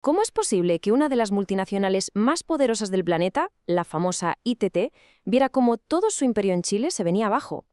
¿Cómo es posible que una de las multinacionales más poderosas del planeta, la famosa ITT, viera cómo todo su imperio en Chile se venía abajo?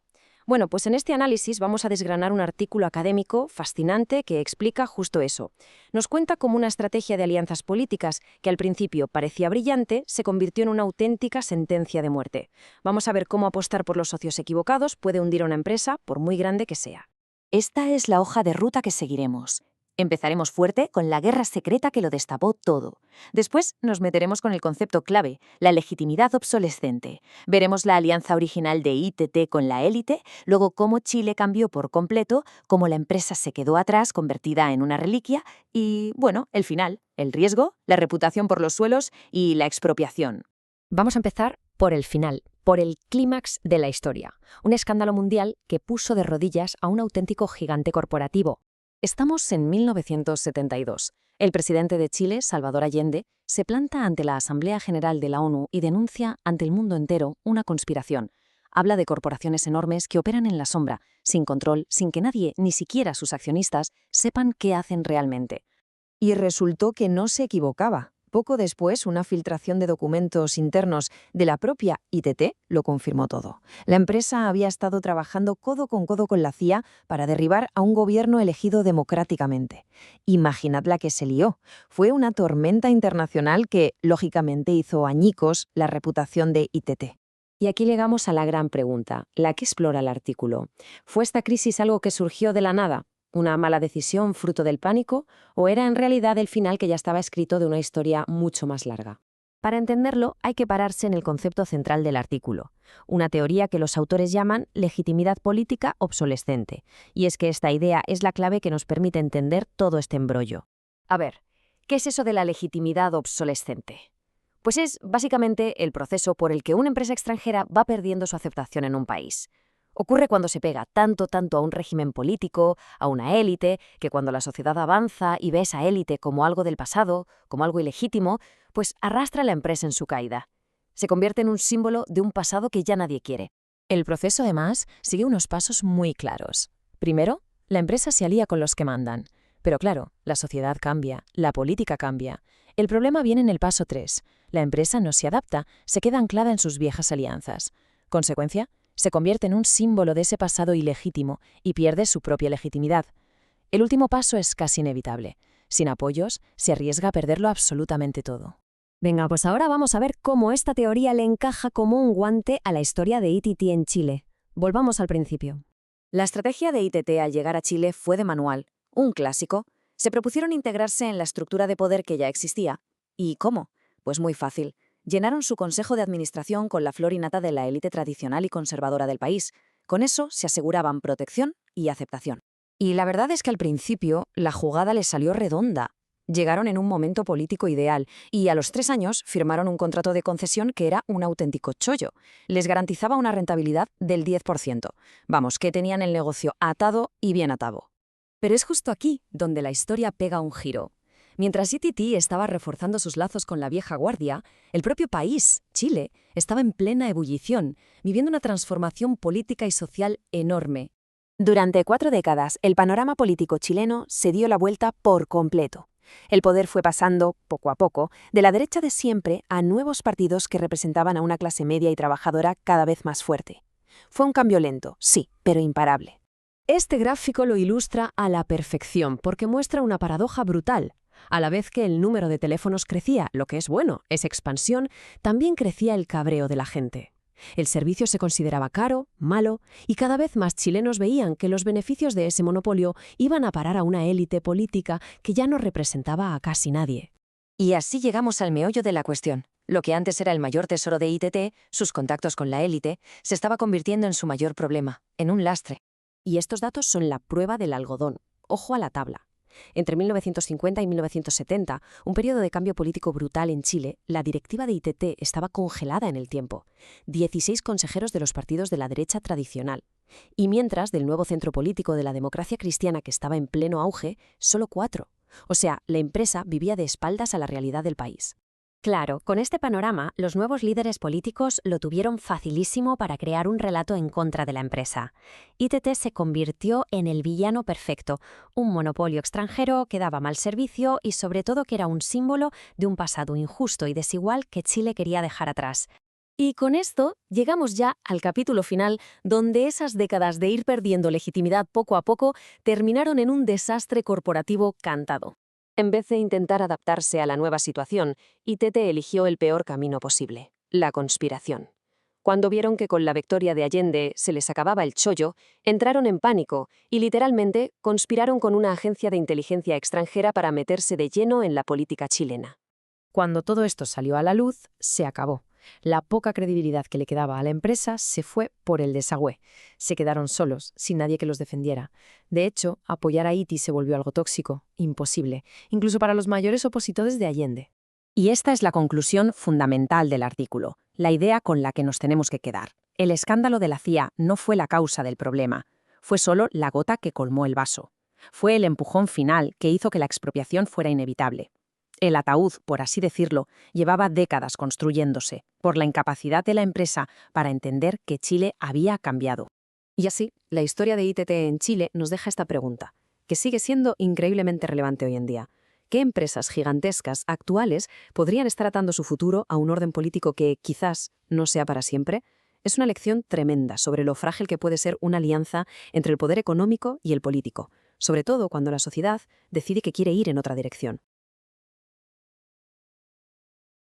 Bueno, pues en este análisis vamos a desgranar un artículo académico fascinante que explica justo eso. Nos cuenta cómo una estrategia de alianzas políticas que al principio parecía brillante se convirtió en una auténtica sentencia de muerte. Vamos a ver cómo apostar por los socios equivocados puede hundir a una empresa, por muy grande que sea. Esta es la hoja de ruta que seguiremos. Empezaremos fuerte con la guerra secreta que lo destapó todo. Después nos meteremos con el concepto clave, la legitimidad obsolescente. Veremos la alianza original de ITT con la élite, luego cómo Chile cambió por completo, cómo la empresa se quedó atrás convertida en una reliquia y, bueno, el final, el riesgo, la reputación por los suelos y la expropiación. Vamos a empezar por el final, por el clímax de la historia. Un escándalo mundial que puso de rodillas a un auténtico gigante corporativo. Estamos en 1972. El presidente de Chile, Salvador Allende, se planta ante la Asamblea General de la ONU y denuncia ante el mundo entero una conspiración. Habla de corporaciones enormes que operan en la sombra, sin control, sin que nadie, ni siquiera sus accionistas, sepan qué hacen realmente. Y resultó que no se equivocaba. Poco después, una filtración de documentos internos de la propia ITT lo confirmó todo. La empresa había estado trabajando codo con la CIA para derribar a un gobierno elegido democráticamente. Imaginad la que se lió. Fue una tormenta internacional que, lógicamente, hizo añicos la reputación de ITT. Y aquí llegamos a la gran pregunta, la que explora el artículo. ¿Fue esta crisis algo que surgió de la nada? ¿Una mala decisión fruto del pánico? ¿O era en realidad el final que ya estaba escrito de una historia mucho más larga? Para entenderlo, hay que pararse en el concepto central del artículo, una teoría que los autores llaman legitimidad política obsolescente. Y es que esta idea es la clave que nos permite entender todo este embrollo. A ver, ¿qué es eso de la legitimidad obsolescente? Pues es básicamente el proceso por el que una empresa extranjera va perdiendo su aceptación en un país. Ocurre cuando se pega tanto a un régimen político, a una élite, que cuando la sociedad avanza y ve esa élite como algo del pasado, como algo ilegítimo, pues arrastra a la empresa en su caída. Se convierte en un símbolo de un pasado que ya nadie quiere. El proceso, además, sigue unos pasos muy claros. Primero, la empresa se alía con los que mandan. Pero claro, la sociedad cambia, la política cambia. El problema viene en el paso 3. La empresa no se adapta, se queda anclada en sus viejas alianzas. Consecuencia, se convierte en un símbolo de ese pasado ilegítimo y pierde su propia legitimidad. El último paso es casi inevitable. Sin apoyos, se arriesga a perderlo absolutamente todo. Venga, pues ahora vamos a ver cómo esta teoría le encaja como un guante a la historia de ITT en Chile. Volvamos al principio. La estrategia de ITT al llegar a Chile fue de manual, un clásico. Se propusieron integrarse en la estructura de poder que ya existía. ¿Y cómo? Pues muy fácil. Llenaron su consejo de administración con la flor y nata de la élite tradicional y conservadora del país. Con eso se aseguraban protección y aceptación. Y la verdad es que al principio la jugada les salió redonda. Llegaron en un momento político ideal y a los 3 años firmaron un contrato de concesión que era un auténtico chollo. Les garantizaba una rentabilidad del 10%. Vamos, que tenían el negocio atado y bien atado. Pero es justo aquí donde la historia pega un giro. Mientras ITT estaba reforzando sus lazos con la vieja guardia, el propio país, Chile, estaba en plena ebullición, viviendo una transformación política y social enorme. Durante 4 décadas, el panorama político chileno se dio la vuelta por completo. El poder fue pasando, poco a poco, de la derecha de siempre a nuevos partidos que representaban a una clase media y trabajadora cada vez más fuerte. Fue un cambio lento, sí, pero imparable. Este gráfico lo ilustra a la perfección porque muestra una paradoja brutal. A la vez que el número de teléfonos crecía, lo que es bueno, es expansión, también crecía el cabreo de la gente. El servicio se consideraba caro, malo, y cada vez más chilenos veían que los beneficios de ese monopolio iban a parar a una élite política que ya no representaba a casi nadie. Y así llegamos al meollo de la cuestión. Lo que antes era el mayor tesoro de ITT, sus contactos con la élite, se estaba convirtiendo en su mayor problema, en un lastre. Y estos datos son la prueba del algodón. Ojo a la tabla. Entre 1950 y 1970, un periodo de cambio político brutal en Chile, la directiva de ITT estaba congelada en el tiempo. 16 consejeros de los partidos de la derecha tradicional. Y mientras, del nuevo centro político de la democracia cristiana que estaba en pleno auge, solo 4. O sea, la empresa vivía de espaldas a la realidad del país. Claro, con este panorama, los nuevos líderes políticos lo tuvieron facilísimo para crear un relato en contra de la empresa. ITT se convirtió en el villano perfecto, un monopolio extranjero que daba mal servicio y sobre todo que era un símbolo de un pasado injusto y desigual que Chile quería dejar atrás. Y con esto llegamos ya al capítulo final, donde esas décadas de ir perdiendo legitimidad poco a poco terminaron en un desastre corporativo cantado. En vez de intentar adaptarse a la nueva situación, ITT eligió el peor camino posible, la conspiración. Cuando vieron que con la victoria de Allende se les acababa el chollo, entraron en pánico y literalmente conspiraron con una agencia de inteligencia extranjera para meterse de lleno en la política chilena. Cuando todo esto salió a la luz, se acabó. La poca credibilidad que le quedaba a la empresa se fue por el desagüe. Se quedaron solos, sin nadie que los defendiera. De hecho, apoyar a ITI se volvió algo tóxico, imposible, incluso para los mayores opositores de Allende. Y esta es la conclusión fundamental del artículo, la idea con la que nos tenemos que quedar. El escándalo de la CIA no fue la causa del problema, fue solo la gota que colmó el vaso. Fue el empujón final que hizo que la expropiación fuera inevitable. El ataúd, por así decirlo, llevaba décadas construyéndose, por la incapacidad de la empresa para entender que Chile había cambiado. Y así, la historia de ITT en Chile nos deja esta pregunta, que sigue siendo increíblemente relevante hoy en día. ¿Qué empresas gigantescas actuales podrían estar atando su futuro a un orden político que, quizás, no sea para siempre? Es una lección tremenda sobre lo frágil que puede ser una alianza entre el poder económico y el político, sobre todo cuando la sociedad decide que quiere ir en otra dirección.